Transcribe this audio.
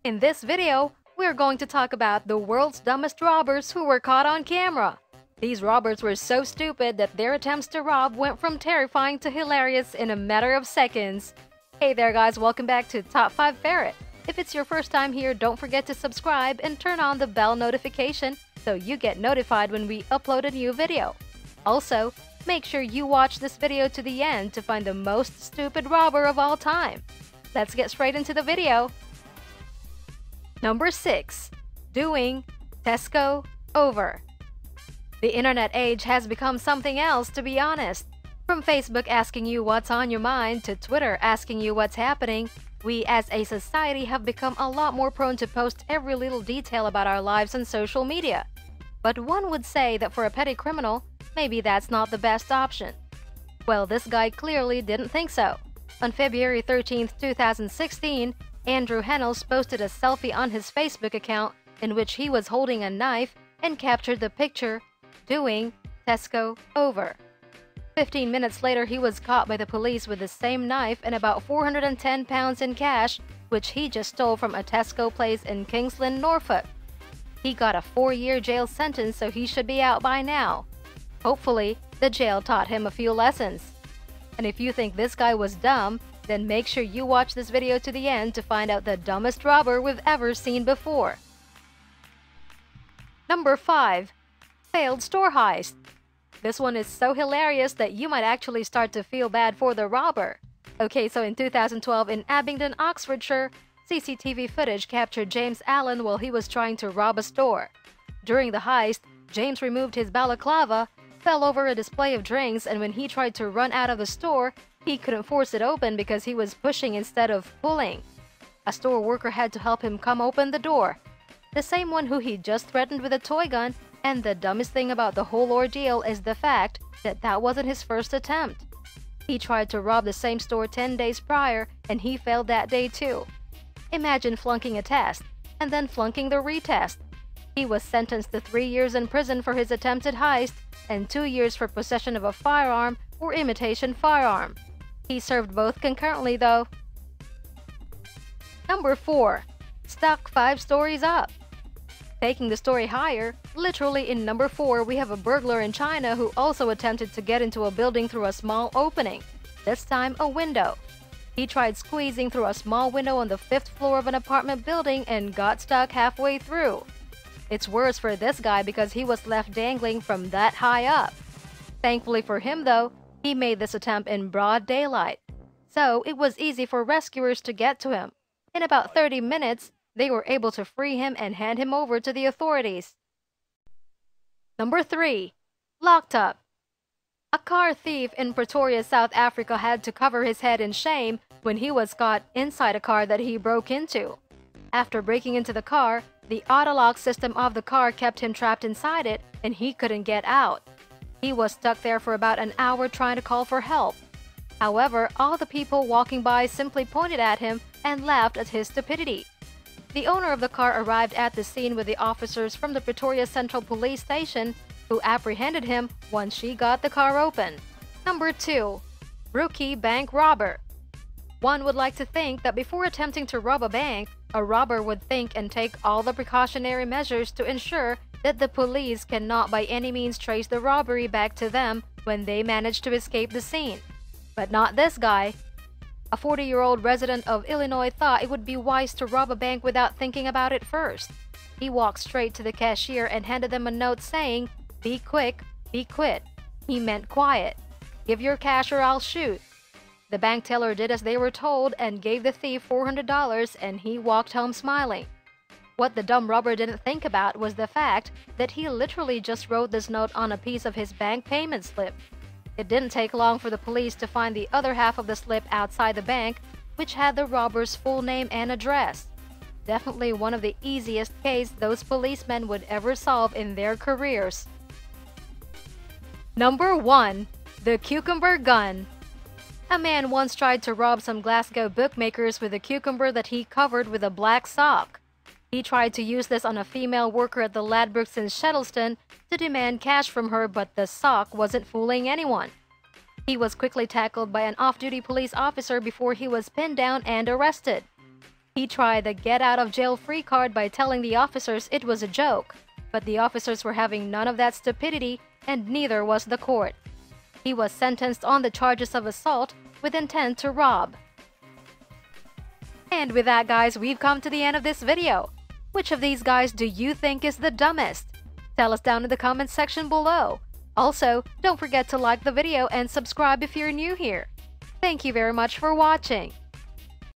In this video, we're going to talk about the world's dumbest robbers who were caught on camera. These robbers were so stupid that their attempts to rob went from terrifying to hilarious in a matter of seconds. Hey there guys, welcome back to Top 5 Ferret. If it's your first time here, don't forget to subscribe and turn on the bell notification so you get notified when we upload a new video. Also, make sure you watch this video to the end to find the most stupid robber of all time. Let's get straight into the video. Number 6. Doing Tesco over. The internet age has become something else, to be honest. From Facebook asking you what's on your mind to Twitter asking you what's happening, we as a society have become a lot more prone to post every little detail about our lives on social media. But one would say that for a petty criminal, maybe that's not the best option. Well, this guy clearly didn't think so. On February 13, 2016, Andrew Hennels posted a selfie on his Facebook account in which he was holding a knife and captured the picture, doing Tesco over. 15 minutes later, he was caught by the police with the same knife and about 410 pounds in cash, which he just stole from a Tesco place in Kingsland, Norfolk. He got a 4-year jail sentence, so he should be out by now. Hopefully, the jail taught him a few lessons. And if you think this guy was dumb, then make sure you watch this video to the end to find out the dumbest robber we've ever seen before. Number 5. Failed store heist. This one is so hilarious that you might actually start to feel bad for the robber. Okay, so in 2012 in Abingdon, Oxfordshire, CCTV footage captured James Allen while he was trying to rob a store. During the heist, James removed his balaclava, fell over a display of drinks, and when he tried to run out of the store, he couldn't force it open because he was pushing instead of pulling. A store worker had to help him come open the door. The same one who he just threatened with a toy gun, and the dumbest thing about the whole ordeal is the fact that that wasn't his first attempt. He tried to rob the same store 10 days prior, and he failed that day too. Imagine flunking a test, and then flunking the retest. He was sentenced to 3 years in prison for his attempted heist, and 2 years for possession of a firearm or imitation firearm. He served both concurrently though. Number 4. Stuck 5 stories up. Taking the story higher, literally in number 4 we have a burglar in China who also attempted to get into a building through a small opening, this time a window. He tried squeezing through a small window on the 5th floor of an apartment building and got stuck halfway through. It's worse for this guy because he was left dangling from that high up. Thankfully for him though, he made this attempt in broad daylight, so it was easy for rescuers to get to him. In about 30 minutes, they were able to free him and hand him over to the authorities. Number 3. Locked up. A car thief in Pretoria, South Africa had to cover his head in shame when he was caught inside a car that he broke into. After breaking into the car, the auto-lock system of the car kept him trapped inside it and he couldn't get out. He was stuck there for about an hour trying to call for help. However, all the people walking by simply pointed at him and laughed at his stupidity. The owner of the car arrived at the scene with the officers from the Pretoria Central Police Station, who apprehended him once she got the car open. Number 2. Rookie bank robber. One would like to think that before attempting to rob a bank, a robber would think and take all the precautionary measures to ensure that the police cannot by any means trace the robbery back to them when they manage to escape the scene. But not this guy. A 40-year-old resident of Illinois thought it would be wise to rob a bank without thinking about it first. He walked straight to the cashier and handed them a note saying, "Be quick, be quit." He meant quiet. "Give your cash or I'll shoot." The bank teller did as they were told and gave the thief $400, and he walked home smiling. What the dumb robber didn't think about was the fact that he literally just wrote this note on a piece of his bank payment slip. It didn't take long for the police to find the other half of the slip outside the bank, which had the robber's full name and address. Definitely one of the easiest cases those policemen would ever solve in their careers. Number 1. The Cucumber Gun. A man once tried to rob some Glasgow bookmakers with a cucumber that he covered with a black sock. He tried to use this on a female worker at the Ladbrokes in Shettleston to demand cash from her, but the sock wasn't fooling anyone. He was quickly tackled by an off-duty police officer before he was pinned down and arrested. He tried the get out of jail free card by telling the officers it was a joke, but the officers were having none of that stupidity, and neither was the court. He was sentenced on the charges of assault with intent to rob. And with that, guys, we've come to the end of this video. Which of these guys do you think is the dumbest? Tell us down in the comments section below. Also, don't forget to like the video and subscribe if you're new here. Thank you very much for watching.